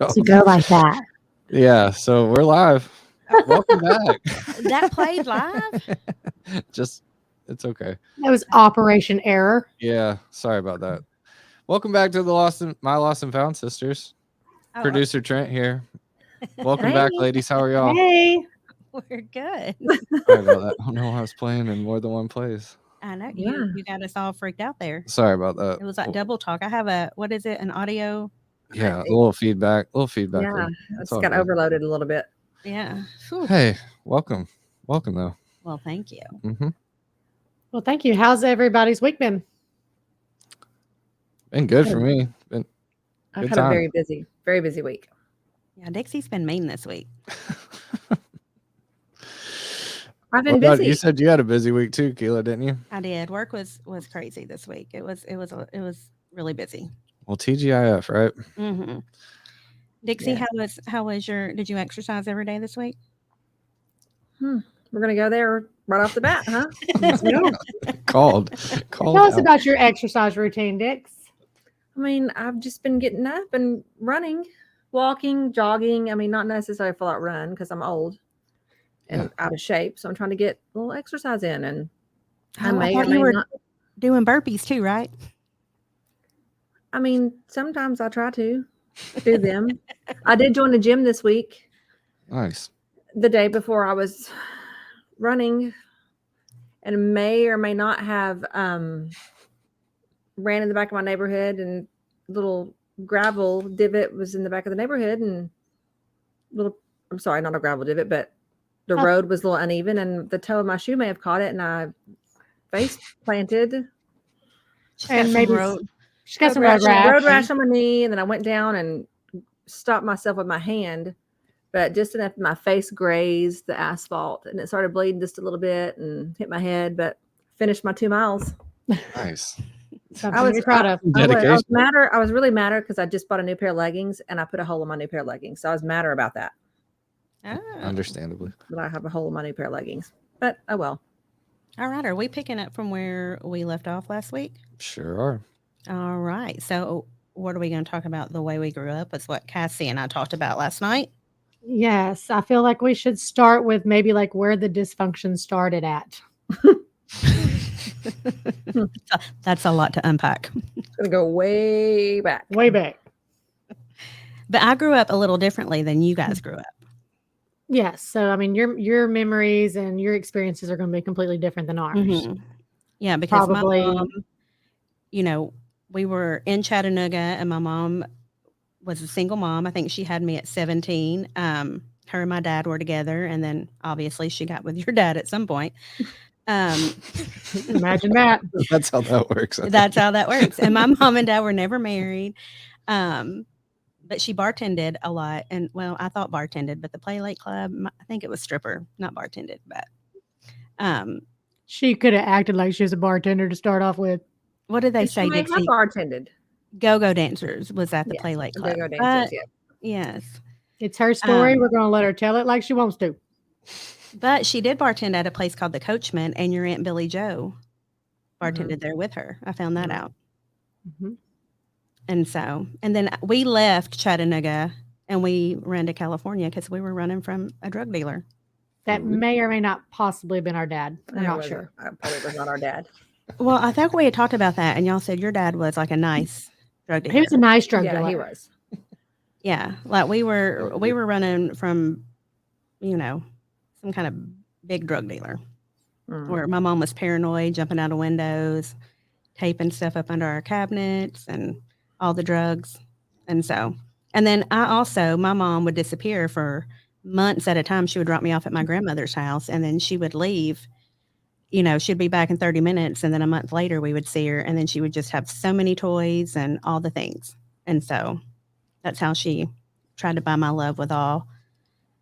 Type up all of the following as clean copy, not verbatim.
To go like that. Yeah, so we're live. Welcome back. That played live? Just, it's okay. That was Operation Error. Yeah, sorry about that. Welcome back to My Lost and Found Sisters. Oh, Producer Trent here. Welcome back, ladies. How are y'all? Hey. we're good. Sorry about that. I don't know why I was playing in more than one place. I know Yeah. you got us all freaked out there. Sorry about that. It was like double talk. I have an audio. Yeah, a little feedback. Yeah, It's it's all got good. overloaded a little bit. Yeah. Whew. Hey, welcome. Welcome, though. Well, thank you. Mm-hmm. Well, thank you. How's everybody's week been? Been good for me. I've Good had time. a very busy week. Yeah, Dixie's been mean this week. I've been What about- busy. You said you had a busy week too, Kila, didn't you? I did. Work was crazy this week. It was really busy. Well, TGIF, right? Mm-hmm. Dixie, Yeah. how was your? Did you exercise every day this week? We're gonna go there right off the bat, huh? Let's go. Called Tell us out. about your exercise routine, Dix. I mean, I've just been getting up and running, walking, jogging. I mean, not necessarily a full out run because I'm old and out of shape. So I'm trying to get a little exercise in, and I may or thought may you were not. doing burpees too, right? I mean, sometimes I try to do them. I did join the gym this week. Nice. The day before I was running, and may or may not have ran in the back of my neighborhood, and little gravel divot was in the back of the neighborhood, and I'm sorry, not a gravel divot, but the road was a little uneven, and the toe of my shoe may have caught it, and I face planted. And maybe she's got some road road rash. rash on my knee, and then I went down and stopped myself with my hand, but just enough my face grazed the asphalt, and it started bleeding just a little bit and hit my head, but finished my 2 miles. Nice. Something to be proud of. Dedication. I was really madder because I just bought a new pair of leggings, and I put a hole in my new pair of leggings. So I was madder about that. Oh. Understandably. But I have a hole in my new pair of leggings. But oh well. All right. Are we picking up from where we left off last week? Sure are. All right. So what are we going to talk about? The way we grew up is what Cassie and I talked about last night. Yes, I feel like we should start with maybe like where the dysfunction started at. That's a lot to unpack. It's gonna go way back. Way back. But I grew up a little differently than you guys grew up. Yes. So I mean your memories and your experiences are going to be completely different than ours. Mhm. Yeah, because Probably. my mom, we were in Chattanooga, and my mom was a single mom. I think she had me at 17. Her and my dad were together, and then obviously she got with your dad at some point. Imagine that. That's how that works. That's how that works. And my mom and dad were never married. But she bartended a lot. And well, I thought bartended, but the Play Lake Club, I think it was stripper, not bartended, but She could have acted like she was a bartender to start off with. what did they And she say, may have Dixie? bartended. Go-go dancers was at the Yes, Play Lake the Club. go-go dancers, yeah. Yes. It's her story. We're going to let her tell it like she wants to. But she did bartend at a place called the Coachman, and your Aunt Billy Jo bartended there with her. I found that out. Mm-hmm. And then we left Chattanooga and we ran to California because we were running from a drug dealer. That may or may not possibly have been our dad. We're not sure. Probably was not our dad. Well, I think we had talked about that, and y'all said your dad was like a nice drug dealer. He was a nice drug Yeah, dealer. he was. Yeah, like we were running from, some kind of big drug dealer. Where my mom was paranoid, jumping out of windows, taping stuff up under our cabinets, and all the drugs. And then my mom would disappear for months at a time. She would drop me off at my grandmother's house, and then she would leave. She'd be back in 30 minutes, and then a month later we would see her, and then she would just have so many toys and all the things. And so that's how she tried to buy my love with all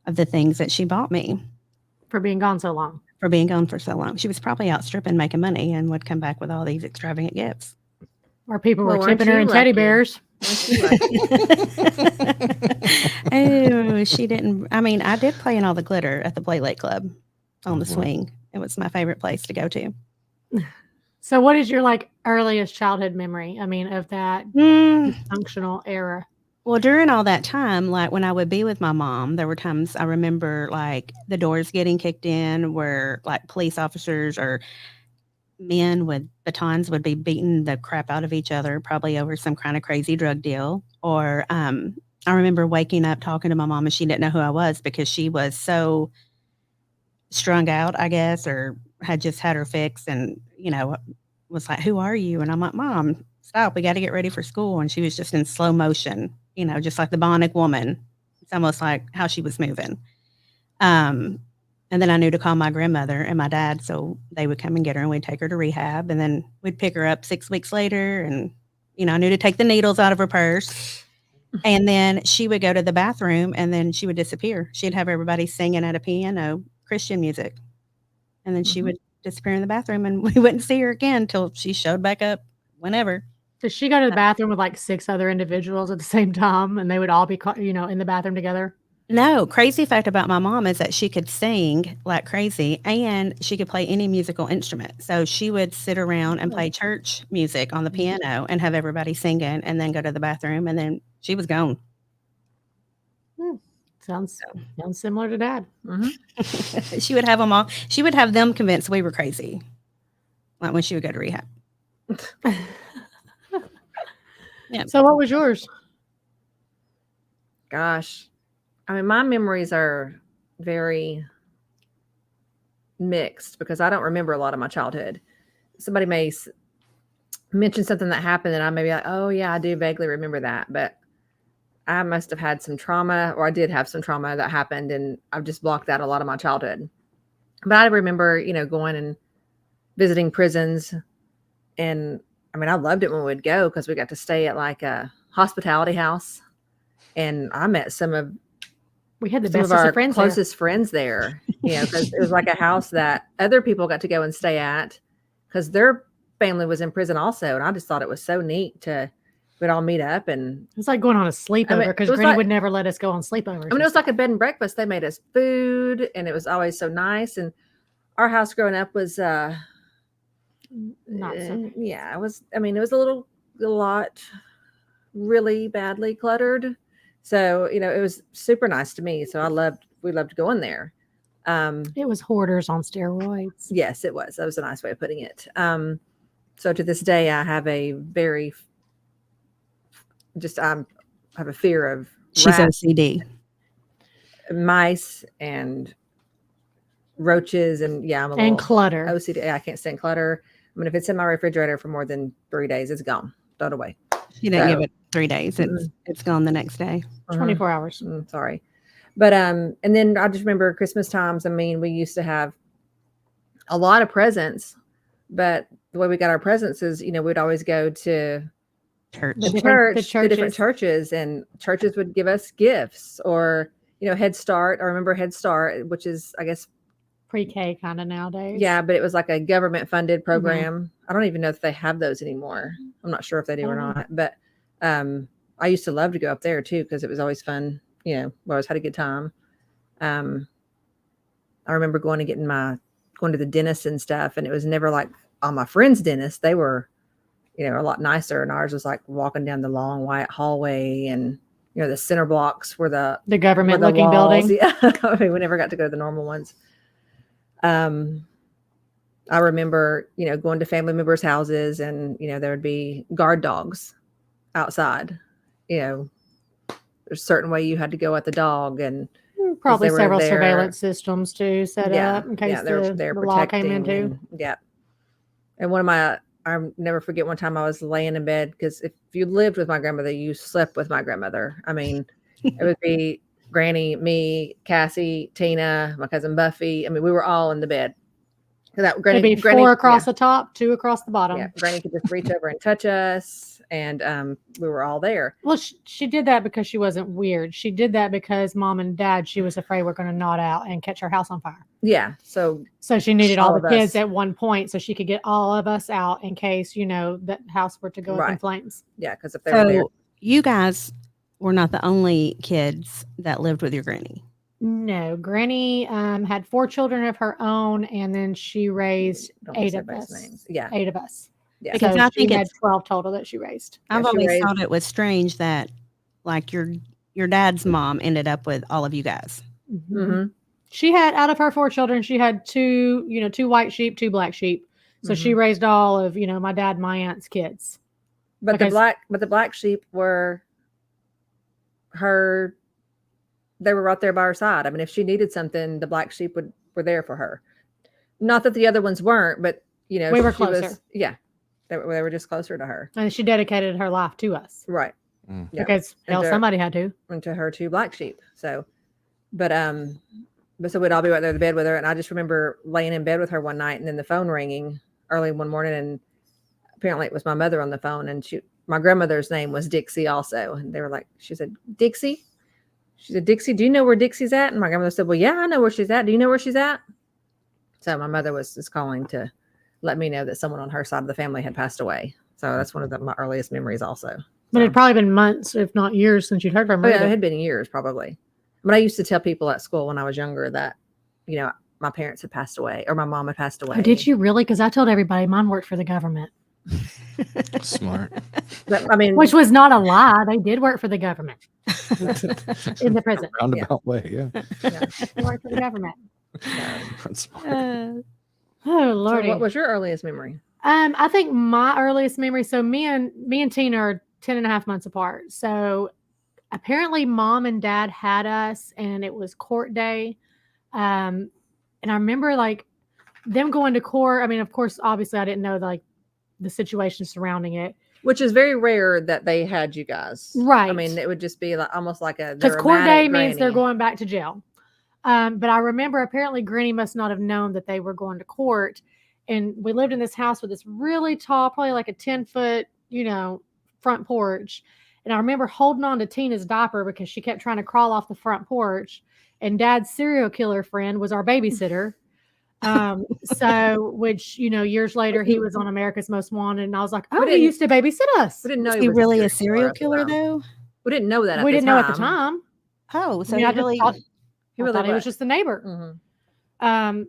of the things that she bought me. For being gone so long. For being gone for so long. She was probably out stripping, making money, and would come back with all these extravagant gifts. Or people were Well, tipping aren't her in you teddy lucky? bears. Oh, she didn't. I mean, I did play in all the glitter at the Play Lake Club on the swing. It was my favorite place to go to. So what is your earliest childhood memory? I mean, of that Mm, dysfunctional era? Well, during all that time, like when I would be with my mom, there were times I remember like the doors getting kicked in where like police officers or men with batons would be beating the crap out of each other, probably over some kind of crazy drug deal. Or I remember waking up talking to my mom and she didn't know who I was because she was so strung out, I guess, or had just had her fix and, was like, "Who are you?" And I'm like, "Mom, stop. We got to get ready for school." And she was just in slow motion, just like the Bionic Woman. It's almost like how she was moving. And then I knew to call my grandmother and my dad, so they would come and get her and we'd take her to rehab. And then we'd pick her up 6 weeks later. And, I knew to take the needles out of her purse. And then she would go to the bathroom and then she would disappear. She'd have everybody singing at a piano, Christian music. And then she would disappear in the bathroom and we wouldn't see her again until she showed back up whenever. Does she go to the bathroom with like 6 other individuals at the same time and they would all be, in the bathroom together? No, crazy fact about my mom is that she could sing like crazy and she could play any musical instrument. So she would sit around and play church music on the piano and have everybody singing and then go to the bathroom and then she was gone. Sounds similar to Dad. Mm-hmm. She would have them all. She would have them convinced we were crazy, like when she would go to rehab. Yeah. So what was yours? Gosh, I mean, my memories are very mixed because I don't remember a lot of my childhood. Somebody may mention something that happened and I may be like, "Oh yeah, I do vaguely remember that," but I must have had some trauma, or I did have some trauma that happened, and I've just blocked out a lot of my childhood. But I remember, going and visiting prisons, and I mean, I loved it when we would go because we got to stay at like a hospitality house, and I met we had the some best of our friends closest friends there, because it was like a house that other people got to go and stay at because their family was in prison also, and I just thought it was so neat to. We'd all meet up and it's like going on a sleepover because Granny would never let us go on sleepovers. I mean, it was like a bed and breakfast. They made us food and it was always so nice. And our house growing up was not so yeah, it was a lot really badly cluttered. So, it was super nice to me. So we loved going there. It was hoarders on steroids. Yes, it was. That was a nice way of putting it. So to this day I have a very I have a fear of she's OCD, mice and roaches, and I'm a little clutter. OCD. I can't stand clutter. I mean, if it's in my refrigerator for more than 3 days, it's gone. Throw it away. She didn't give it 3 days. It's gone the next day. 24 hours. Sorry, but and then I just remember Christmas times. I mean, we used to have a lot of presents, but the way we got our presents is, we'd always go to the different churches, and churches would give us gifts or, Head Start. I remember Head Start, which is, I guess, pre-K kind of nowadays. Yeah, but it was like a government funded program. I don't even know if they have those anymore. I'm not sure if they do or not, but I used to love to go up there too because it was always fun. We always had a good time. I remember going to the dentist and stuff, and it was never like all my friends' dentists. They were a lot nicer, and ours was like walking down the long white hallway, and the center blocks were the government looking building. Yeah, I mean, we never got to go to the normal ones. I remember going to family members' houses, and there would be guard dogs outside. There's a certain way you had to go at the dog, and probably several surveillance systems too set up in case the law came into. And I'll never forget one time I was laying in bed because if you lived with my grandmother, you slept with my grandmother. I mean, it would be Granny, me, Cassie, Tina, my cousin Buffy. I mean, we were all in the bed. It'd be 4 across the top, 2 across the bottom. Yeah, Granny could just reach over and touch us, and we were all there. Well, she did that because she wasn't weird. She did that because Mom and Dad, she was afraid we're going to nod out and catch her house on fire. Yeah, so she needed all the kids at one point so she could get all of us out in case, that house were to go up in flames. Yeah, because if they were there. You guys were not the only kids that lived with your granny. No, Granny had 4 children of her own, and then she raised 8 of us. Names. Yeah, 8 of us. Yeah, because I think she had 12 total that she raised. I've always thought it was strange that, like your dad's mom ended up with all of you guys. Mm-hmm. She had, out of her 4 children, she had 2 white sheep, 2 black sheep. So she raised all of, my dad and my aunt's kids. But the black sheep were her. They were right there by her side. I mean, if she needed something, the black sheep were there for her. Not that the other ones weren't, but we were she closer. They were just closer to her. And she dedicated her life to us. Right. Yeah. Because somebody had to. And to her 2 black sheep. So, but so we'd all be right there in the bed with her. And I just remember laying in bed with her one night and then the phone ringing early one morning. And apparently it was my mother on the phone. And my grandmother's name was Dixie also. And they were like, she said, Dixie? She said, Dixie, do you know where Dixie's at? And my grandmother said, well, yeah, I know where she's at. Do you know where she's at? So my mother was just calling to let me know that someone on her side of the family had passed away. So that's one of my earliest memories also. But it'd probably been months, if not years, since you'd heard from her. Oh, yeah, it had been years probably. But I used to tell people at school when I was younger that, my parents had passed away or my mom had passed away. Oh, did you really? Because I told everybody mine worked for the government. Smart. But, I mean, which was not a lie. They did work for the government in the prison. Roundabout way, yeah. They worked for the government. That's smart. Oh so Lordy. what was your earliest memory? I think my earliest memory. So me and Tina are 10 and a half months apart. So apparently mom and dad had us and it was court day. And I remember like them going to court. I mean, of course, obviously I didn't know like the situation surrounding it. Which is very rare that they had you guys. Right. I mean, it would just be like almost like because court day means they're going back to jail. But I remember apparently Granny must not have known that they were going to court. And we lived in this house with this really tall, probably like a 10-foot, front porch. And I remember holding on to Tina's diaper because she kept trying to crawl off the front porch. And Dad's serial killer friend was our babysitter. Which, years later, he was on America's Most Wanted. And I was like, oh, he used to babysit us. We didn't know Was he really a serial killer though? We didn't know that. We didn't know at the time. Oh, so I mean, he really thought he was just a neighbor. Mm-hmm.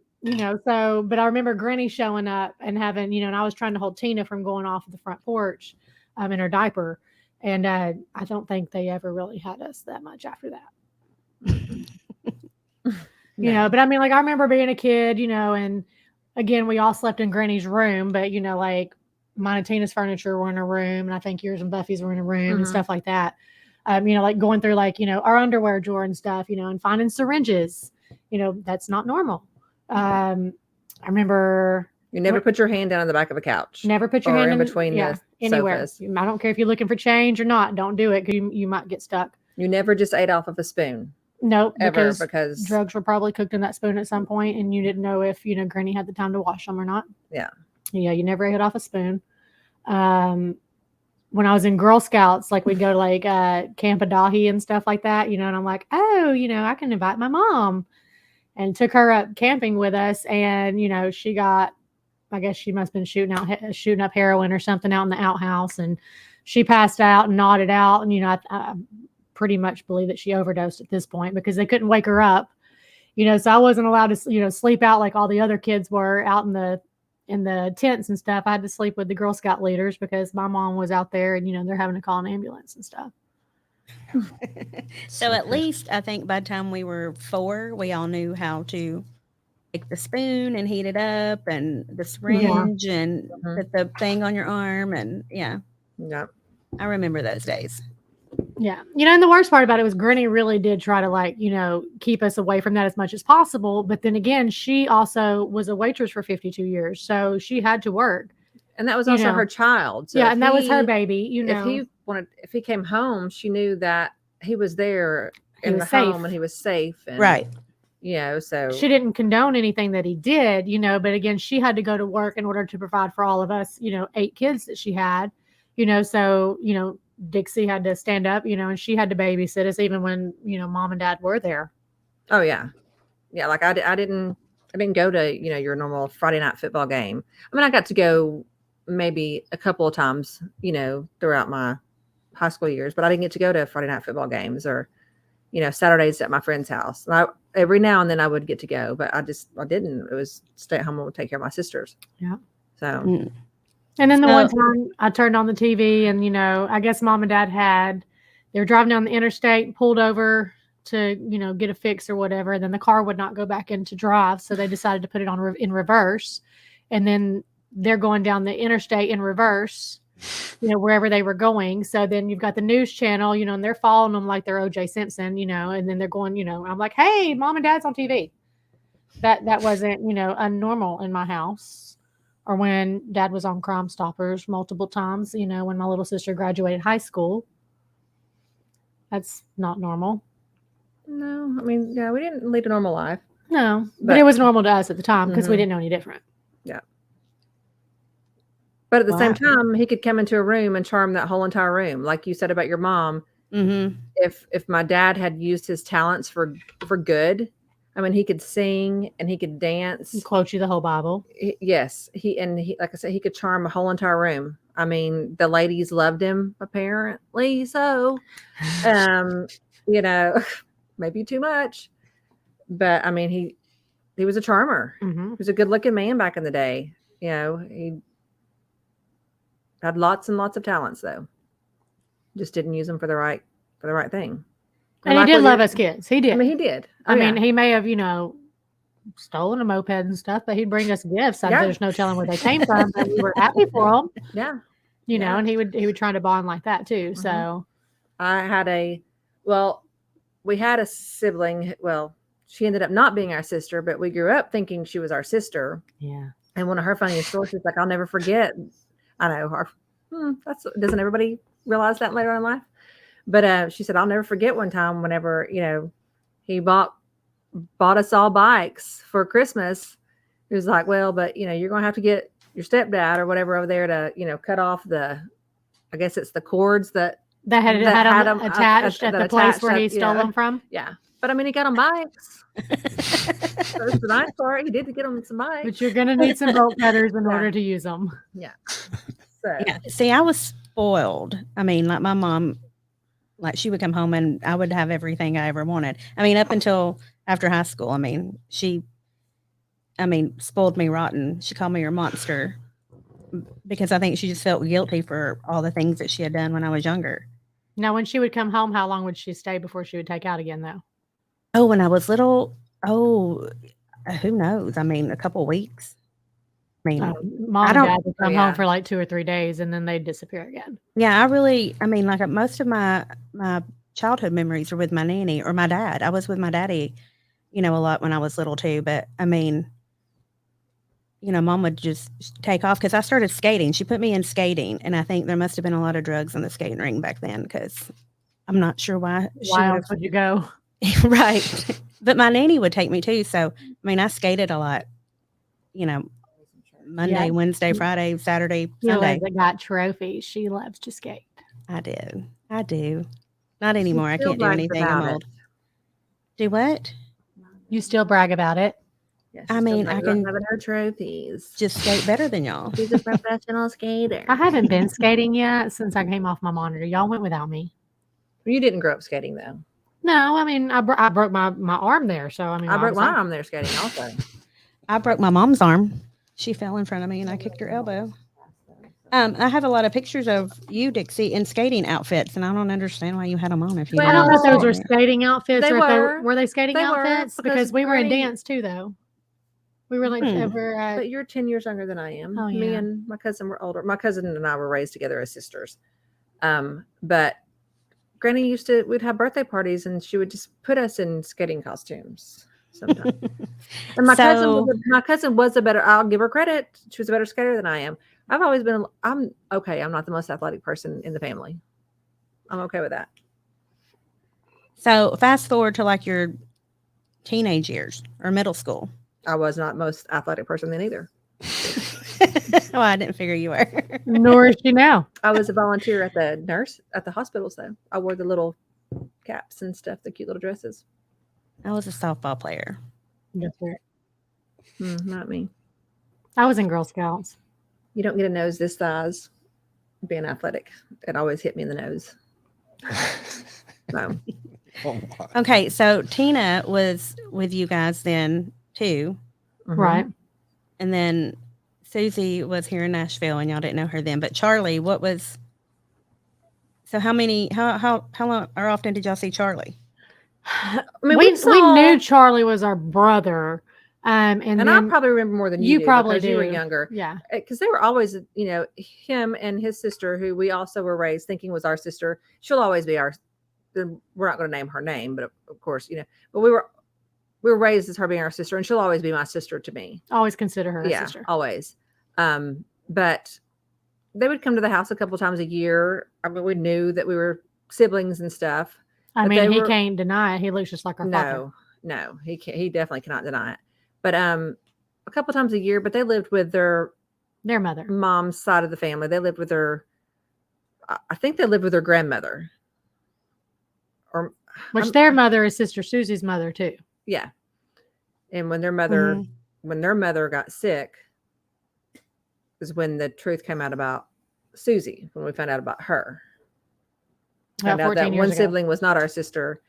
But I remember Granny showing up and having, and I was trying to hold Tina from going off the front porch in her diaper. And I don't think they ever really had us that much after that. But I mean, like I remember being a kid, and again, we all slept in Granny's room, but like mine and Tina's furniture were in a room, and I think yours and Buffy's were in a room and stuff like that. Like going through like, our underwear drawer and stuff, and finding syringes, that's not normal. I remember you never put your hand down on the back of a couch. Never put your hand in between the anywhere. sofas. I don't care if you're looking for change or not. Don't do it because you might get stuck. You never just ate off of a spoon. Nope. Ever because drugs were probably cooked in that spoon at some point and you didn't know if, Granny had the time to wash them or not. Yeah. Yeah. You never ate off a spoon. When I was in Girl Scouts, like we'd go to like Camp Adahi and stuff like that, and I'm like, oh, I can invite my mom, and took her up camping with us. And, she got, I guess she must've been shooting up heroin or something out in the outhouse, and she passed out and nodded out. And, I pretty much believe that she overdosed at this point because they couldn't wake her up, so I wasn't allowed to, sleep out like all the other kids were out in the tents and stuff. I had to sleep with the Girl Scout leaders because my mom was out there and, they're having to call an ambulance and stuff. So at least I think by the time we were 4, we all knew how to take the spoon and heat it up and the syringe and put the thing on your arm. And yeah, I remember those days. Yeah. And the worst part about it was Granny really did try to like, keep us away from that as much as possible. But then again, she also was a waitress for 52 years. So she had to work. And that was also her child. So and that was her baby, If he came home, she knew that he was there in the safe. home and he was safe. And, right. So she didn't condone anything that he did, but again, she had to go to work in order to provide for all of us, 8 kids that she had, so, Dixie had to stand up, and she had to babysit us even when, mom and dad were there. Oh yeah. Yeah. Like I didn't go to, your normal Friday night football game. I mean, I got to go maybe a couple of times, throughout my high school years, but I didn't get to go to Friday night football games or, Saturdays at my friend's house. And every now and then I would get to go, but I didn't. It was stay at home and take care of my sisters. Yeah. So. And then the one time I turned on the TV and, I guess mom and dad had they were driving down the interstate, pulled over to, get a fix or whatever. And then the car would not go back into drive. So they decided to put it on in reverse. And then they're going down the interstate in reverse, wherever they were going. So then you've got the news channel, and they're following them like they're OJ Simpson, and then they're going, I'm like, hey, mom and dad's on TV. That wasn't, unnormal in my house. Or when dad was on Crime Stoppers multiple times, when my little sister graduated high school. That's not normal. No, I mean, yeah, we didn't lead a normal life. No, but it was normal to us at the time because we didn't know any different. Yeah. But at the same time, he could come into a room and charm that whole entire room. Like you said about your mom. Mm-hmm. If my dad had used his talents for good, I mean, he could sing and he could dance. He quote you the whole Bible. Yes. He, like I said, he could charm a whole entire room. I mean, the ladies loved him, apparently. So, maybe too much, but I mean, he was a charmer. Mm-hmm. He was a good looking man back in the day. He had lots and lots of talents though. Just didn't use them for the right thing. And he did love us kids. He did. I mean, he did. I mean, he may have, stolen a moped and stuff, but he'd bring us gifts. There's no telling where they came from, but we were happy for them. Yeah. And he would try to bond like that too. Mm-hmm. So we had a sibling. Well, she ended up not being our sister, but we grew up thinking she was our sister. Yeah. And one of her funniest stories is like, I'll never forget. I know doesn't everybody realize that later on in life? But she said, I'll never forget one time whenever, he bought us all bikes for Christmas. He was like, well, but you're going to have to get your stepdad or whatever over there to, cut off I guess it's the cords that had them attached at the place where he stole them from. Yeah. But I mean, he got them bikes. That's the nice part. He did get them some bikes. But you're going to need some bolt cutters in order to use them. Yeah. So. Yeah. See, I was spoiled. I mean, like my mom, like she would come home and I would have everything I ever wanted. I mean, up until after high school, I mean, she spoiled me rotten. She called me her monster because I think she just felt guilty for all the things that she had done when I was younger. Now, when she would come home, how long would she stay before she would take out again, though? Oh, when I was little, who knows? I mean, a couple of weeks. I mean, mom and dad would come home for like 2 or 3 days and then they'd disappear again. Yeah, like most of my childhood memories are with my nanny or my dad. I was with my daddy, a lot when I was little too. But I mean, mom would just take off because I started skating. She put me in skating, and I think there must have been a lot of drugs in the skating ring back then because I'm not sure why. Why else would you go? Right. But my nanny would take me too. So, I mean, I skated a lot, Monday, Wednesday, Friday, Saturday, Sunday. That got trophies. She loves to skate. I do. Not anymore. I can't do anything. I'm old. Do what? You still brag about it. Yes, I mean, I can having her trophies. Just skate better than y'all. She's a professional skater. I haven't been skating yet since I came off my monitor. Y'all went without me. You didn't grow up skating though. No, I mean, I broke my arm there. So I mean, I broke my arm there skating also. I broke my mom's arm. She fell in front of me and I kicked her elbow. I have a lot of pictures of you, Dixie, in skating outfits, and I don't understand why you had them on. I don't know if those were skating outfits or if were they skating outfits? Because we were in Granny, dance too, though. We were like over. But you're 10 years younger than I am. Oh, Me and my cousin were older. My cousin and I were raised together as sisters. But Granny we'd have birthday parties, and she would just put us in skating costumes sometimes. And my cousin was a better. I'll give her credit. She was a better skater than I am. I've always been. I'm okay. I'm not the most athletic person in the family. I'm okay with that. So fast forward to like your teenage years or middle school. I was not the most athletic person then either. Oh, I didn't figure you were. Nor is she now. I was a volunteer at the hospitals though. I wore the little caps and stuff, the cute little dresses. I was a softball player. Yes, sir. Not me. I was in Girl Scouts. You don't get a nose this size being athletic. It always hit me in the nose. No. Oh, okay, so Tina was with you guys then too. Mm-hmm. Right. And then Susie was here in Nashville and y'all didn't know her then. But Charlie, what was So how long or often did y'all see Charlie? I mean, we saw, knew Charlie was our brother. And and then I probably remember more than you do probably because you were do. younger. Yeah. Because they were always, him and his sister, who we also were raised thinking was our sister. She'll always be our. We're not going to name her name, but of course, But we were raised as her being our sister, and she'll always be my sister to me. Always consider her a sister. Always. But they would come to the house a couple times a year. I mean, we knew that we were siblings and stuff. I mean, he can't deny it. He looks just like our father. No, he can't. He definitely cannot deny it. But a couple times a year. But they lived with their mother, mom's side of the family. They lived with I think they lived with their grandmother. Their mother is Sister Susie's mother too. Yeah. And when their mother got sick, is when the truth came out about Susie. When we found out about her. Found out that one sibling was not our sister,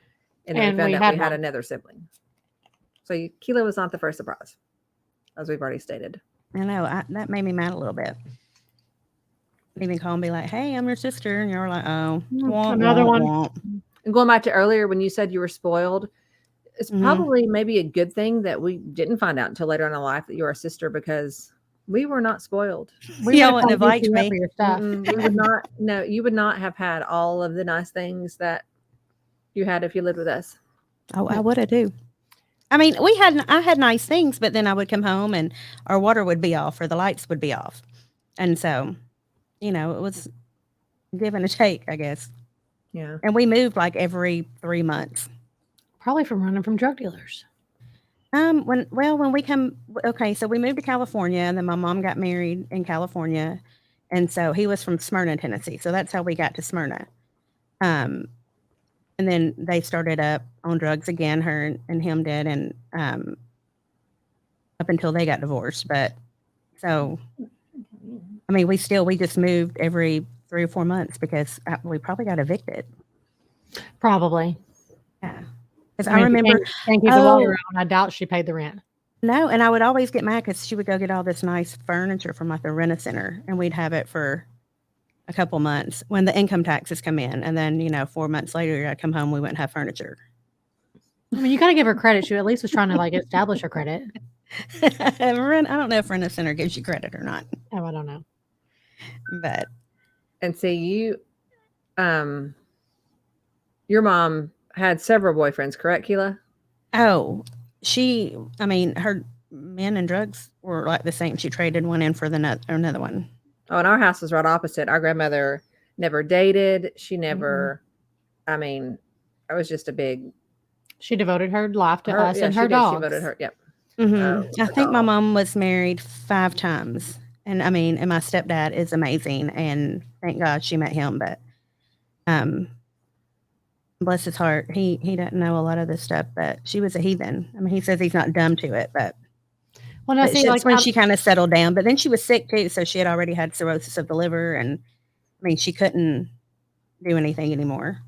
and then we found out we had another sibling. So Kila was not the first surprise, as we've already stated. I know that made me mad a little bit. Even call and be like, "Hey, I'm your sister," and you're like, "Oh, another one." And going back to earlier when you said you were spoiled, it's probably maybe a good thing that we didn't find out until later on in life that you're our sister, because we were not spoiled. Y'all wouldn't have liked me. You would not. No, you would not have had all of the nice things that you had if you lived with us. Oh, I would have too. I mean, I had nice things, but then I would come home and our water would be off or the lights would be off. And so, it was give and a take, I guess. Yeah. And we moved like every 3 months. Probably from running from drug dealers. So we moved to California, and then my mom got married in California. And so he was from Smyrna, Tennessee. So that's how we got to Smyrna. And then they started up on drugs again, her and him did, and up until they got divorced. But so, I mean, we just moved every 3 or 4 months because we probably got evicted. Probably. Yeah. Because I remember. Can't keep the water on. I doubt she paid the rent. No, and I would always get mad because she would go get all this nice furniture from like the Rent-A-Center, and we'd have it for a couple months when the income taxes come in, and then 4 months later I'd come home, we wouldn't have furniture. I mean, you gotta give her credit. She at least was trying to like establish her credit. I don't know if Rent-A-Center gives you credit or not. Oh, I don't know. But and see you, your mom had several boyfriends, correct, Kila? Oh, her men and drugs were like the same. She traded one in for another one. Oh, and our house was right opposite. Our grandmother never dated. She never, I mean, I was just a big. She devoted her life to us and her dogs. She devoted her, yep. I think my mom was married 5 times. And I mean, and my stepdad is amazing. And thank God she met him. But bless his heart, he doesn't know a lot of this stuff. But she was a heathen. I mean, he says he's not dumb to it, but. Well, no, see, like when she kind of settled down, but then she was sick too, so she had already had cirrhosis of the liver, and I mean, she couldn't do anything anymore.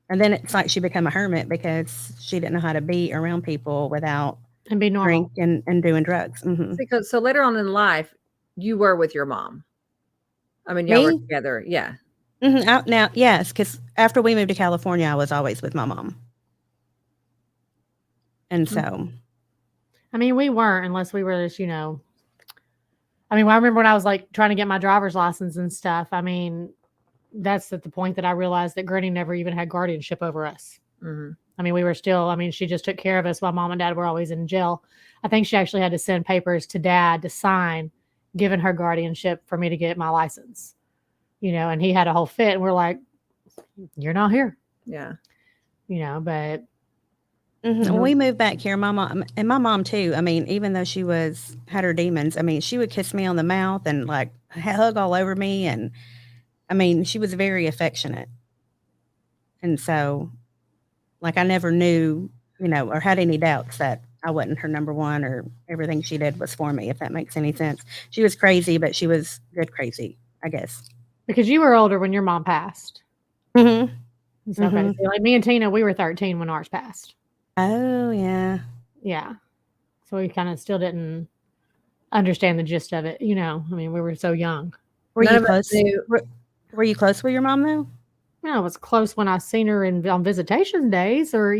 And then it's like she became a hermit because she didn't know how to be around people without and be normal and doing drugs. Because so later on in life, you were with your mom. I mean, y'all were together, yeah. Now, yes, because after we moved to California, I was always with my mom, and so. I mean, we weren't unless we were just, I mean, I remember when I was like trying to get my driver's license and stuff. I mean, that's at the point that I realized that Granny never even had guardianship over us. Mm-hmm. I mean, we were still, she just took care of us while Mom and Dad were always in jail. I think she actually had to send papers to Dad to sign, giving her guardianship for me to get my license, and he had a whole fit. And we're like, you're not here. Yeah. But. When we moved back here, my mom too. I mean, even though she had her demons, I mean, she would kiss me on the mouth and like hug all over me, and I mean, she was very affectionate. And so, like, I never knew, or had any doubts that I wasn't her number one, or everything she did was for me. If that makes any sense. She was crazy, but she was good crazy, I guess. Because you were older when your mom passed. Mm-hmm. So crazy. Like me and Tina, we were 13 when ours passed. Oh, yeah. Yeah. So we kind of still didn't understand the gist of it. I mean, we were so young. Were you close? Were you close with your mom, though? it was close when I seen her on visitation days, or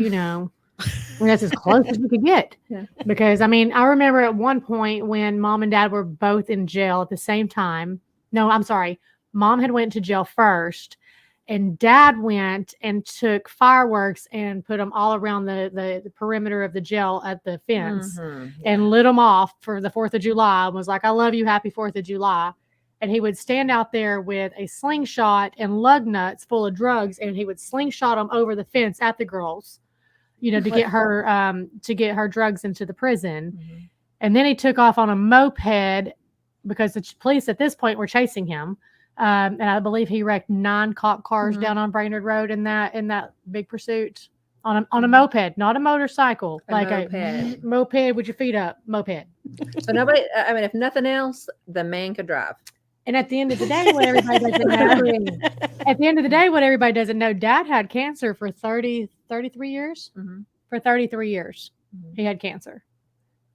that's as close as we could get. Yeah. Because I mean, I remember at one point when mom and dad were both in jail at the same time. No, I'm sorry. Mom had went to jail first, and dad went and took fireworks and put them all around the perimeter of the jail at the fence and lit them off for the 4th of July and was like, I love you, happy 4th of July. And he would stand out there with a slingshot and lug nuts full of drugs, and he would slingshot them over the fence at the girls, to get her drugs into the prison. And then he took off on a moped because the police at this point were chasing him. And I believe he wrecked 9 cop cars down on Brainerd Road in that big pursuit on a moped, not a motorcycle, a moped with your feet up, moped. So nobody, I mean, if nothing else, the man could drive. And at the end of the day, what everybody doesn't know, Dad had cancer for 33 years. For 33 years, he had cancer,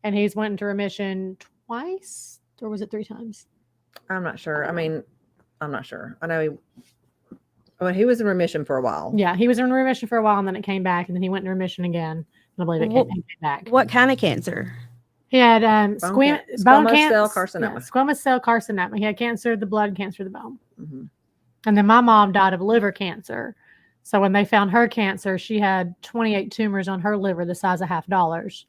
and he's went into remission twice, or was it 3 times? I'm not sure. I mean, I'm not sure. I know he was in remission for a while. Yeah, he was in remission for a while, and then it came back, and then he went in remission again. And I believe it came back. What kind of cancer? He had squamous cell carcinoma. Yeah, squamous cell carcinoma. He had cancer of the blood, cancer of the bone. And then my mom died of liver cancer. So when they found her cancer, she had 28 tumors on her liver the size of $50,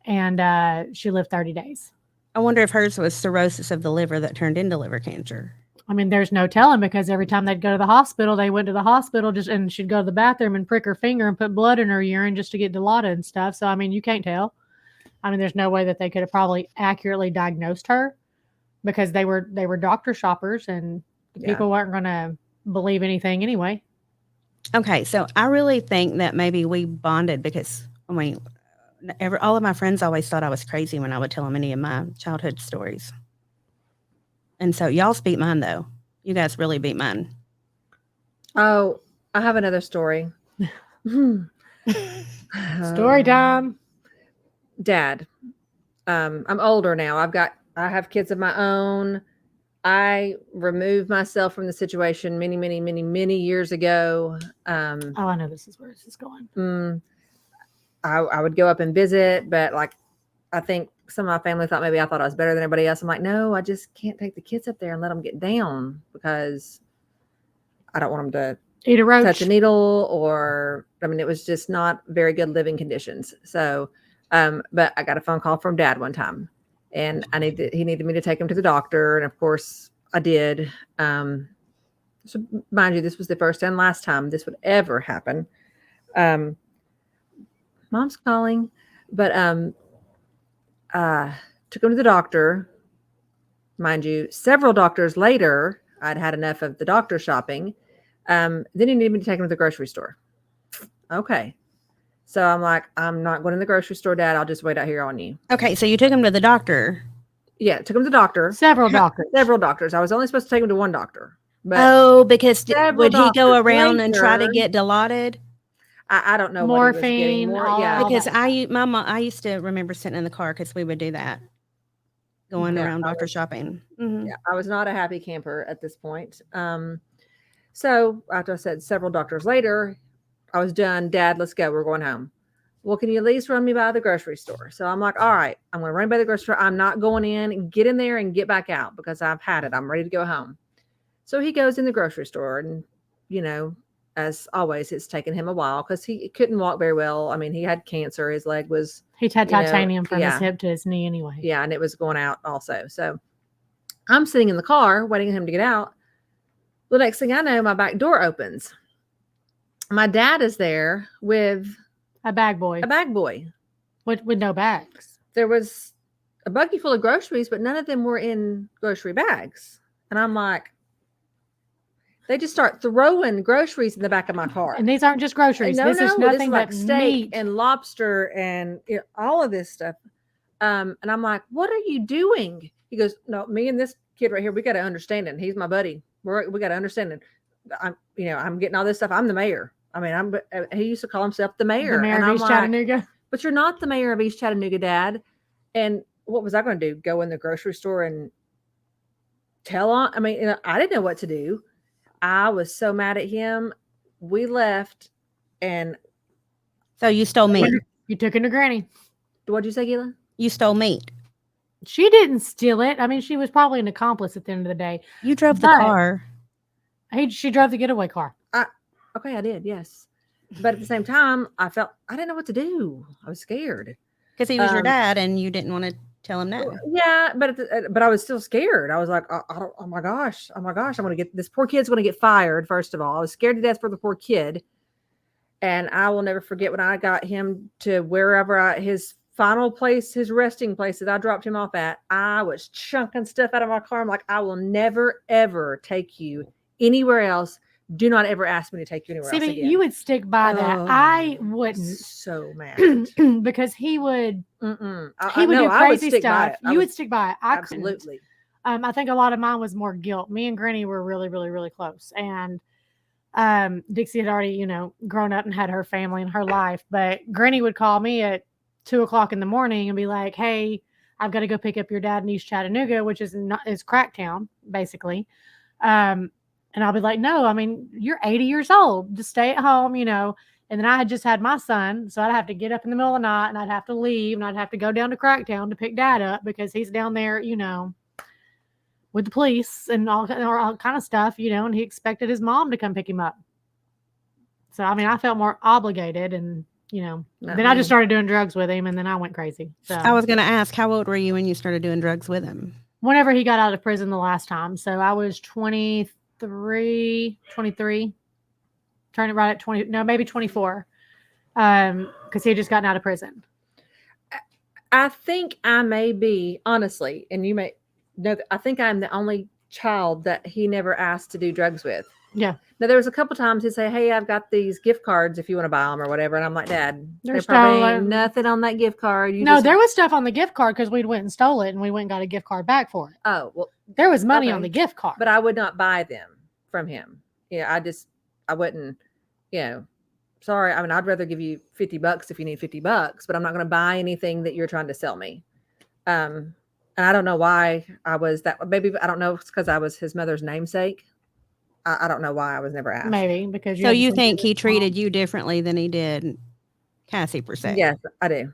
and she lived 30 days. I wonder if hers was cirrhosis of the liver that turned into liver cancer. I mean, there's no telling, because every time they'd go to the hospital, they went to the hospital and she'd go to the bathroom and prick her finger and put blood in her urine just to get Dilaudid and stuff. So, I mean, you can't tell. I mean, there's no way that they could have probably accurately diagnosed her, because they were doctor shoppers, and people weren't going to believe anything anyway. Okay, so I really think that maybe we bonded because, I mean, all of my friends always thought I was crazy when I would tell them any of my childhood stories. And so y'all beat mine, though. You guys really beat mine. Oh, I have another story. Story time. Dad. I'm older now. I have kids of my own. I removed myself from the situation many years ago. I know this is where this is going. I would go up and visit, but I think some of my family thought maybe I thought I was better than everybody else. I'm like, no, I just can't take the kids up there and let them get down, because I don't want them to eat a roach, touch a needle, or, I mean, it was just not very good living conditions. So, but I got a phone call from Dad one time, and he needed me to take him to the doctor. And of course I did. So mind you, this was the first and last time this would ever happen. Mom's calling, but, took him to the doctor. Mind you, several doctors later, I'd had enough of the doctor shopping. Then he needed me to take him to the grocery store. Okay. So I'm like, I'm not going to the grocery store, Dad. I'll just wait out here on you. Okay, so you took him to the doctor. Yeah, took him to the doctor. Several doctors. I was only supposed to take him to one doctor. But because would he go around and try to get Dilaudid? I don't know. Morphine. Because I used to remember sitting in the car, because we would do that, going around doctor shopping. Yeah, I was not a happy camper at this point. So after I said several doctors later, I was done. Dad, let's go. We're going home. Well, can you at least run me by the grocery store? So I'm like, all right, I'm going to run by the grocery store. I'm not going in, get in there and get back out, because I've had it. I'm ready to go home. So he goes in the grocery store, and, as always, it's taken him a while because he couldn't walk very well. I mean, he had cancer. His leg was... He'd had titanium from his hip to his knee anyway. Yeah, and it was going out also. So I'm sitting in the car waiting for him to get out. The next thing I know, my back door opens. My dad is there with... A bag boy. With no bags. There was a buggy full of groceries, but none of them were in grocery bags. And I'm like... They just start throwing groceries in the back of my car. And these aren't just groceries. This is nothing but steak meat and lobster and all of this stuff. And I'm like, what are you doing? He goes, no, me and this kid right here, we got to understand it. He's my buddy. We got to understand it. I'm getting all this stuff. I'm the mayor. I mean, he used to call himself the mayor. The mayor of East Chattanooga. But you're not the mayor of East Chattanooga, Dad. And what was I going to do? Go in the grocery store and tell on? I mean, I didn't know what to do. I was so mad at him. we left, and So you stole meat. You took him to Granny. what'd you say, Gila? You stole meat. She didn't steal it. I mean, she was probably an accomplice at the end of the day. You drove the But- car. She drove the getaway car. Okay, I did, yes. But at the same time, I didn't know what to do. I was scared. Because he was your dad and you didn't want to tell him no. Yeah, but I was still scared. I was like, oh my gosh, I'm gonna get this poor kid's gonna get fired. First of all, I was scared to death for the poor kid, and I will never forget when I got him to wherever his final place, his resting place that I dropped him off at. I was chunking stuff out of my car. I'm like, I will never ever take you anywhere else. Do not ever ask me to take you anywhere else See, again. you would stick by that. I wouldn't. So mad. Because he would Mm-mm. he would do I would crazy stick by stuff. it. You would stick by it. I couldn't. absolutely. I think a lot of mine was more guilt. Me and Granny were really, really, really close. And Dixie had already, grown up and had her family and her life. But Granny would call me at 2:00 in the morning and be like, "Hey, I've got to go pick up your dad in East Chattanooga," which is Cracktown, basically. And I'll be like, "No, I mean, you're 80 years old. Just stay at home, And then I had just had my son, so I'd have to get up in the middle of the night and I'd have to leave and I'd have to go down to Cracktown to pick Dad up because he's down there, with the police and all kind of stuff, and he expected his mom to come pick him up. So, I mean, I felt more obligated and, then I just started doing drugs with him and then I went crazy. So I was going to ask, how old were you when you started doing drugs with him? whenever he got out of prison the last time. So I was 23, turning right at 20, no, maybe 24. Because he had just gotten out of prison. I think I may be, honestly, and you may know, I think I'm the only child that he never asked to do drugs with. Yeah. Now, there was a couple times he'd say, "Hey, I've got these gift cards if you want to buy them or whatever." And I'm like, "Dad, There's there probably no, ain't nothing on that gift card." There was stuff on the gift card because we'd went and stole it and we went and got a gift card back for it. Oh, well, There was money Okay. on the gift card. but I would not buy them from him. Yeah, I wouldn't, sorry. I mean, I'd rather give you $50 if you need $50, but I'm not going to buy anything that you're trying to sell me. And I don't know why I was that. Maybe I don't know. It's because I was his mother's namesake. I don't know why I was never asked. Maybe because So you think he treated you differently than he did Cassie, per se? Yes, I do.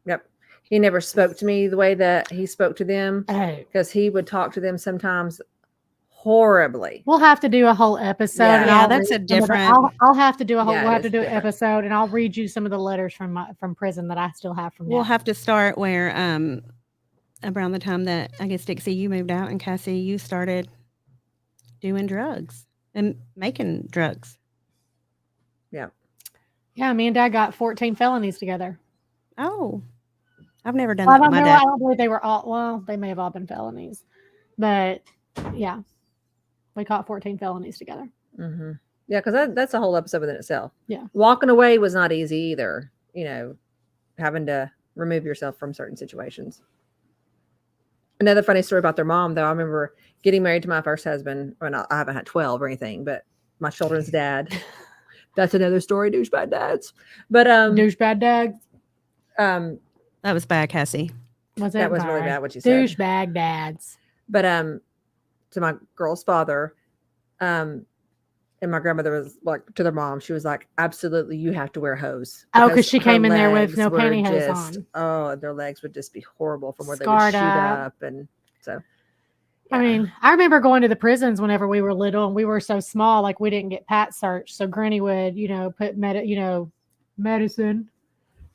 Yep. He never spoke to me the way that he spoke to them because he would talk to them sometimes horribly. We'll have to do a whole episode. Yeah. and Yeah, I'll that's read a some of the- different- I'll have to do a whole. Yeah, we'll have it to is do an different. episode, and I'll read you some of the letters from prison that I still have from. We'll Dad. have to start where around the time that I guess Dixie, you moved out, and Cassie, you started doing drugs and making drugs. Yeah, me and Dad got 14 felonies together. Oh, I've never done Well, that with my I dad. don't believe they were all. Well, they may have all been felonies, but yeah, we caught 14 felonies together. Mm-hmm. Yeah, because that's a whole episode within itself. Yeah. Walking away was not easy either. Having to remove yourself from certain situations. Another funny story about their mom, though. I remember getting married to my first husband. Well, I haven't had 12 or anything, but my children's dad. That's another story, douchebag dads. But Douchebag dads. That was bad, Cassie. Was that was really bad what you said. Douchebag dads. But to my girl's father, and my grandmother was like, to their mom, she was like, "Absolutely, you have to wear hose." Oh, because she her came in there with legs no were pantyhose just- on. Oh, their legs would just be horrible from where Scarred they would shoot up. up, and so. I mean, I remember going to the prisons whenever we were little and we were so small, like we didn't get pat searched. So Granny would, put medicine,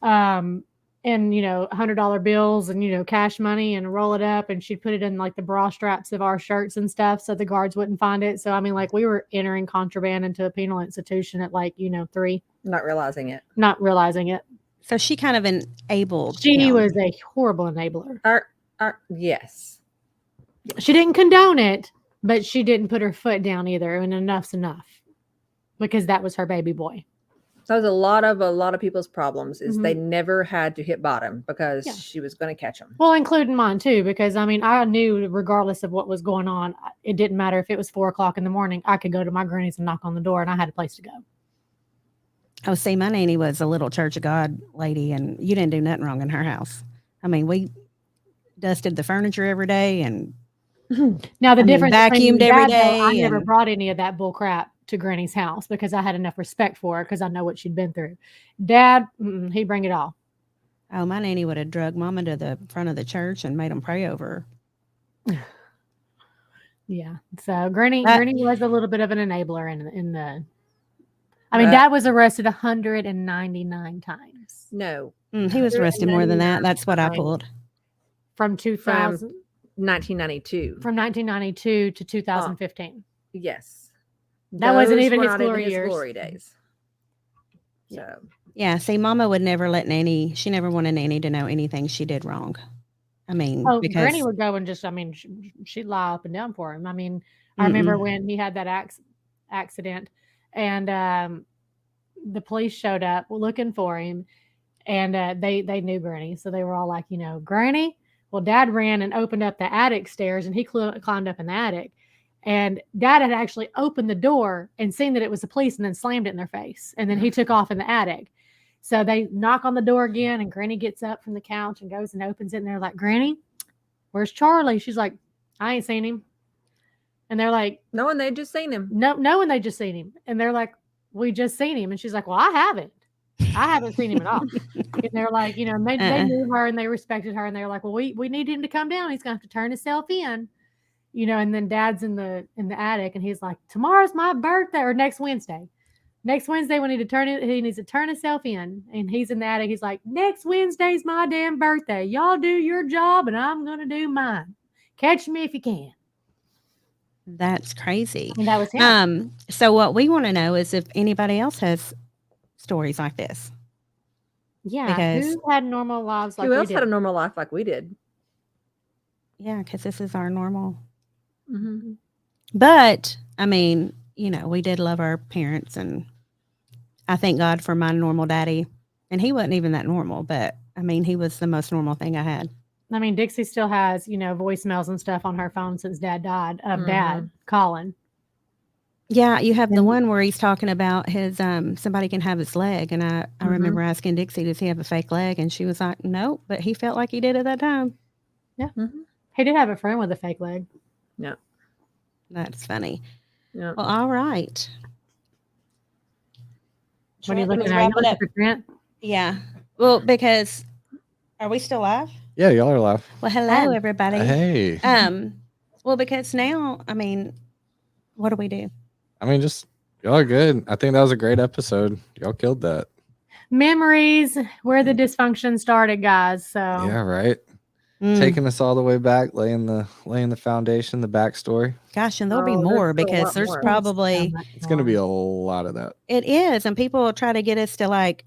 and $100 bills and cash money and roll it up, and she'd put it in like the bra straps of our shirts and stuff so the guards wouldn't find it. So I mean, like we were entering contraband into a penal institution at 3, Not realizing it. not realizing it. So she kind of enabled. She him. was a horrible enabler. Yes. She didn't condone it, but she didn't put her foot down either. And enough's enough because that was her baby boy. That was a lot of people's problems is Mhm. they never had to hit bottom because Yeah. she was going to catch them. Well, including mine too, because I mean, I knew regardless of what was going on, it didn't matter if it was 4:00 in the morning. I could go to my granny's and knock on the door, and I had a place to go. Oh, see, my nanny was a little Church of God lady, and you didn't do nothing wrong in her house. I mean, we dusted the furniture every day, and Now the I mean, difference between vacuumed me and every Dad, though, day I never and- brought any of that bull crap to Granny's house because I had enough respect for her because I know what she'd been through. Dad, he'd bring it all. Oh, my nanny would have drugged Mama to the front of the church and made them pray over her. Yeah. So Granny was a little bit of an enabler in the. I mean, But- Dad was arrested 199 times. No, He was arrested more than that. 199 That's what I times. pulled. From 2000, 1992. from 1992 to 2015. Yes. That wasn't Those even were his not glory his years. glory days. So Yeah, see, Mama would never let Nanny. She never wanted Nanny to know anything she did wrong. I mean, Oh, because Granny would go and just, I mean, she'd lie up and down for him. I mean, I remember when he had that accident and the police showed up looking for him and they knew Granny. So they were all like, Granny? Well, Dad ran and opened up the attic stairs and he climbed up in the attic. And Dad had actually opened the door and seen that it was the police and then slammed it in their face. And then he took off in the attic. So they knock on the door again and Granny gets up from the couch and goes and opens it. And they're like, Granny, where's Charlie? She's like, I ain't seen him. And they're like, knowing they'd just seen him. knowing they just seen him. And they're like, we just seen him. And she's like, well, I haven't seen him at all. And they're like, they knew her and they respected her. And they're like, well, we need him to come down. He's going to have to turn himself in. And then Dad's in the attic and he's like, tomorrow's my birthday or next Wednesday. Next Wednesday he needs to turn himself in. And he's in the attic. He's like, next Wednesday's my damn birthday. Y'all do your job and I'm going to do mine. Catch me if you can. that's crazy. And that was him. So what we want to know is if anybody else has stories like this. Yeah. because- Who had normal lives like Who we else did? had a normal life like we did? Yeah, because this is our normal. Mm-hmm. But I mean, we did love our parents, and I thank God for my normal daddy. And he wasn't even that normal, but I mean, he was the most normal thing I had. I mean, Dixie still has, voicemails and stuff on her phone since Dad died of Dad calling. Yeah, you have the one where he's talking about his somebody can have his leg, and I remember asking Dixie, does he have a fake leg? And she was like, nope, but he felt like he did at that time. Yeah, he did have a friend with a fake leg. Yeah. That's funny. Yeah. Well, all right. What are you Trent, looking let's at? wrap You it looking up. for Trent? Yeah. Well, because are we still live? Yeah, y'all are live. Well, hello everybody. Hey. Well, because now, I mean, what do we do? I mean, just y'all are good. I think that was a great episode. Y'all killed that. Memories where the dysfunction started, guys. So Yeah, right. Mm, Taking us all the way back, laying the foundation, the backstory. gosh, and there'll be Oh, there's more still a because lot there's more. probably It's going to be a lot of that. it is, and people try to get us to like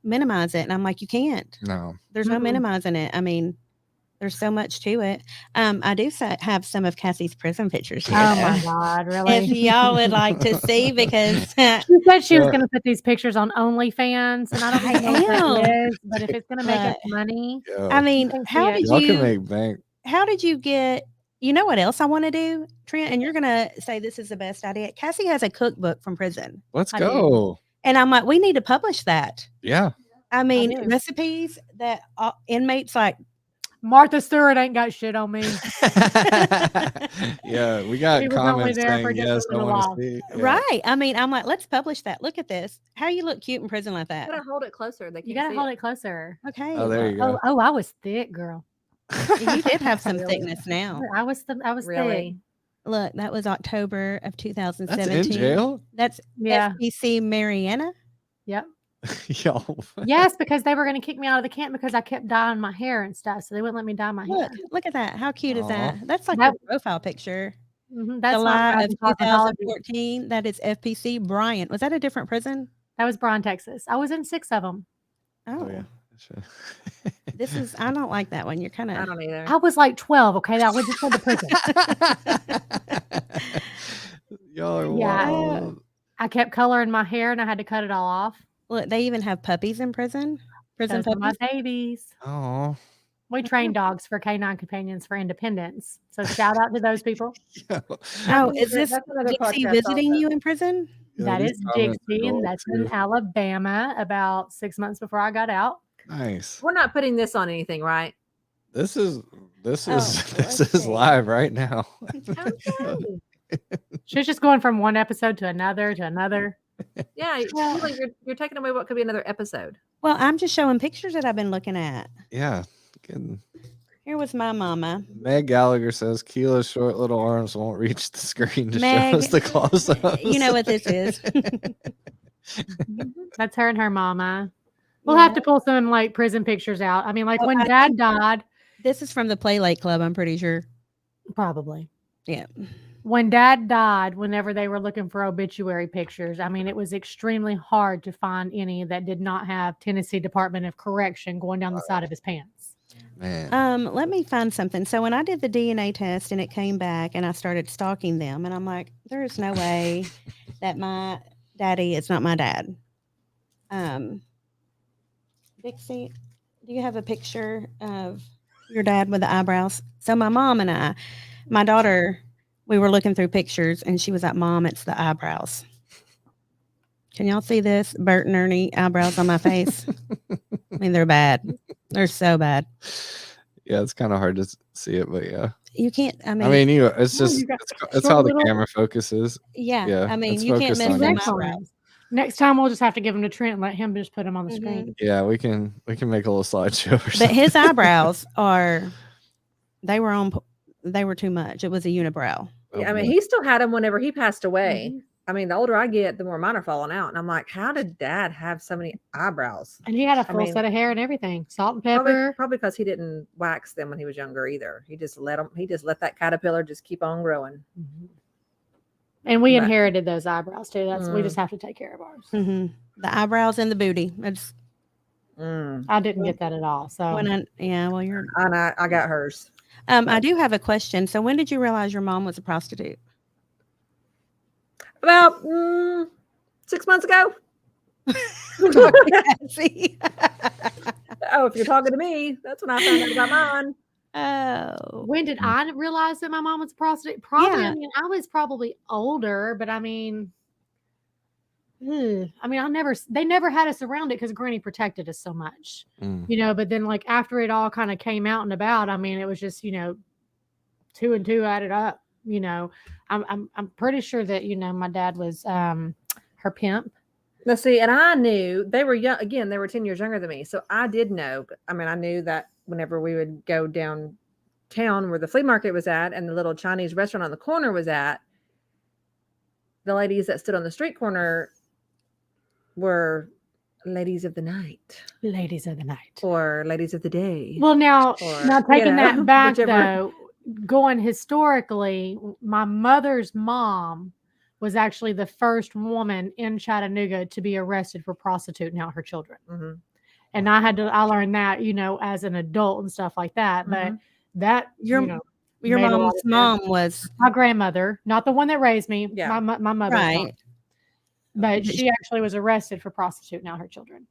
minimize it, and I'm like, you can't. No. There's no Mm-mm. minimizing it. I mean, there's so much to it. I do have some of Cassie's prison pictures here. Oh though. my God, really? If y'all would like to see, because She said she was Yeah. going to put these pictures on OnlyFans, and I don't even know what that am. is, but if it's going to make us money, Yeah. I mean, can see how it. did y'all can you make bank. how did you get, you know what else I want to do, Trent? And you're going to say this is the best idea. Cassie has a cookbook from prison. Let's I do. go. And I'm like, we need to publish that. Yeah. I mean, do. recipes that inmates like. Martha Stewart ain't got shit on me. Yeah, we got He was only comments there for saying just yes. I living a want life. to see. Yeah. Right. I mean, I'm like, let's publish that. Look at this. How you look cute in prison like that. You gotta hold it closer. They You can't got to see hold it closer. Okay. Oh, there you go. Oh, I was thick, girl. You did have some Really? thickness now. I was Really? thick. Look, that was October of That's 2017. in jail. That's Yeah. FPC Mariana. Yep. Y'all. Yes, because they were going to kick me out of the camp because I kept dyeing my hair and stuff, so they wouldn't let me dye my Look, hair. look at that. How cute is Aw. that? That's like That- the profile picture. That's July my of cosmetology. 2014. That is FPC Bryant. Was that a different prison? That was Bryan, Texas. I was in 6 of them. Oh, Oh yeah. Sure. this is. I don't like that one. You're kind I of. don't either. I was like 12. Okay, I just went to prison. Y'all are Yeah. wild. I kept coloring my hair and I had to cut it all off. Look, they even have puppies in prison. Prison Those are my puppies. babies. Oh. We train dogs for canine companions for independence. So shout out to those people. Oh, is this That's another Dixie podcast visiting also. you in prison? That these is comments are Dixie, and gold, that's too. in Alabama about 6 months before I got out. Nice. We're not putting this on anything, right? This is Oh, this let's is see. live right now. Okay. She's just going from one episode to another to another. Yeah, you're taking away what could be another episode. Well, I'm just showing pictures that I've been looking at. Yeah. Good. Here was my mama. Meg Gallagher says Kila's short little arms won't reach the screen to Meg, show us the close-ups. You know what this is. That's her and her mama. We'll have to pull some like prison pictures out. I mean, like when Dad died. This is from the Play Lake Club, I'm pretty sure. Probably. Yeah. When Dad died, whenever they were looking for obituary pictures, I mean, it was extremely hard to find any that did not have Tennessee Department of Correction going down the side of his pants. Man. Let me find something. So when I did the DNA test and it came back and I started stalking them and I'm like, there is no way that my daddy is not my dad. Dixie, do you have a picture of your dad with the eyebrows? So my mom and my daughter, we were looking through pictures and she was like, Mom, it's the eyebrows. Can y'all see this? Bert and Ernie eyebrows on my face. I mean, they're bad. They're so bad. Yeah, it's kind of hard to see it, but yeah. You can't, it's just, it's how the camera focuses. Yeah. Yeah, I mean, it's you can't focused miss on them you. eyebrows. Next time we'll just have to give them to Trent and let him just put them on the screen. Yeah, we can make a little slideshow or something. But his eyebrows they were too much. It was a unibrow. Yeah, I mean, he still had them whenever he passed away. I mean, the older I get, the more mine are falling out. And I'm like, how did Dad have so many eyebrows? And he had a full set of hair and everything. Salt and pepper. Probably because he didn't wax them when he was younger either. He just let that caterpillar just keep on growing. And we inherited those eyebrows too. We just have to take care of ours. The eyebrows and the booty. I didn't get that at all. So I got hers. I do have a question. So when did you realize your mom was a prostitute? About 6 months ago. See? Oh, if you're talking to me, that's when I found out about mine. Oh. When did I realize that my mom was a prostitute? Probably. Yeah. I mean, I was probably older, but I mean, they never had us around it because Granny protected us so much, but then like after it all kind of came out and about, I mean, it was just, 2 and 2 added up, I'm pretty sure that, my dad was, her pimp. Let's see. And I knew they were young. Again, they were 10 years younger than me. So I did know. I mean, I knew that whenever we would go downtown where the flea market was at and the little Chinese restaurant on the corner was at, the ladies that stood on the street corner were ladies of the night. Ladies of the night. Or ladies of the day. Well, now taking that back, though, going historically, my mother's mom was actually the first woman in Chattanooga to be arrested for prostituting out her children. And I learned that, as an adult and stuff like that. But that, your mom's mom was my grandmother, not the one that raised me. Yeah. My mother. Right. But she actually was arrested for prostituting out her children.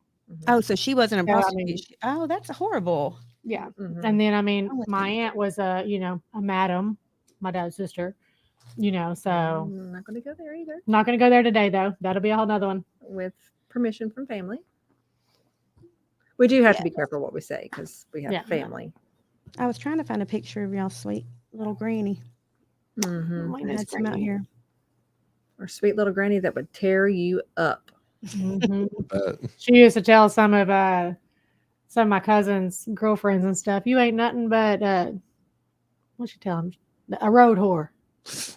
Oh, so she wasn't a prostitute. Oh, that's horrible. Yeah. And then, my aunt was a madam, my dad's sister. So I'm not going to go there either. Not going to go there today, though. That'll be a whole nother one. With permission from family. We do have to be careful what we say because we have family. I was trying to find a picture of y'all sweet little granny. I had some out here. Or sweet little granny that would tear you up. She used to tell some of my cousins' girlfriends and stuff, you ain't nothing but what'd she tell them? A road whore.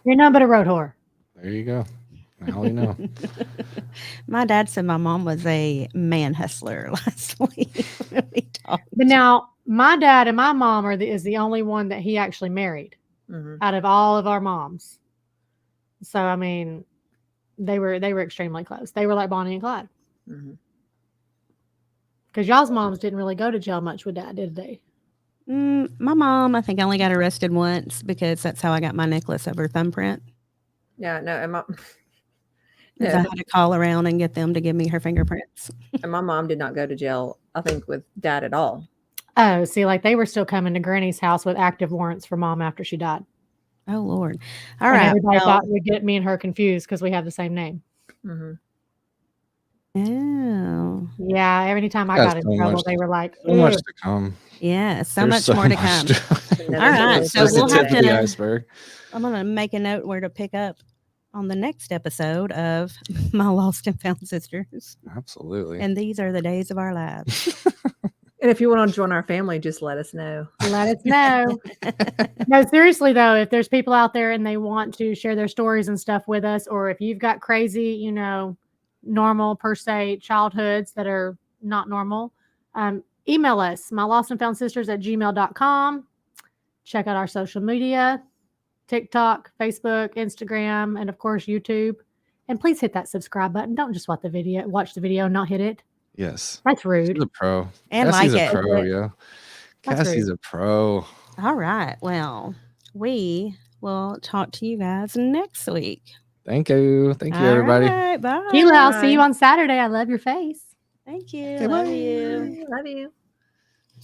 You're nothing but a road whore. There you go. Now we know. My dad said my mom was a man hustler last week. But now my dad and my mom is the only one that he actually married out of all of our moms. So I mean, they were extremely close. They were like Bonnie and Clyde. Because y'all's moms didn't really go to jail much with Dad, did they? My mom, I think, only got arrested once because that's how I got my necklace of her thumbprint. Yeah, no, and I had to call around and get them to give me her fingerprints. And my mom did not go to jail, I think, with Dad at all. Oh, see, like they were still coming to Granny's house with active warrants for Mom after she died. Oh, Lord. All right. Everybody thought we'd get me and her confused because we have the same name. Oh, Yeah, every time I Got got in so trouble, much- they were like, So much "Ugh." to come. yeah. So There's much more to come. Never All right, really so Just the we'll tip have of the to. iceberg. I'm gonna make a note where to pick up on the next episode of My Lost and Found Sisters. Absolutely. And these are the days of our lives. And if you want to join our family, just let us know. Let us know. No, seriously though, if there's people out there and they want to share their stories and stuff with us, or if you've got crazy, normal per se childhoods that are not normal, email us, mylostandfoundsisters@gmail.com. Check out our social media, TikTok, Facebook, Instagram, and of course YouTube. And please hit that subscribe button. Don't just watch the video, and not hit it. Yes. That's She's rude. a pro. And Cassie's like a it. pro, yeah. That's Cassie's a pro. All right. Well, we will talk to you guys next week. Thank you. Thank you, All everybody. right, bye. Keila, I'll see you Bye. on Saturday. I love your face. Thank you. Okay, Love bye. you. Love you.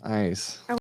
Nice.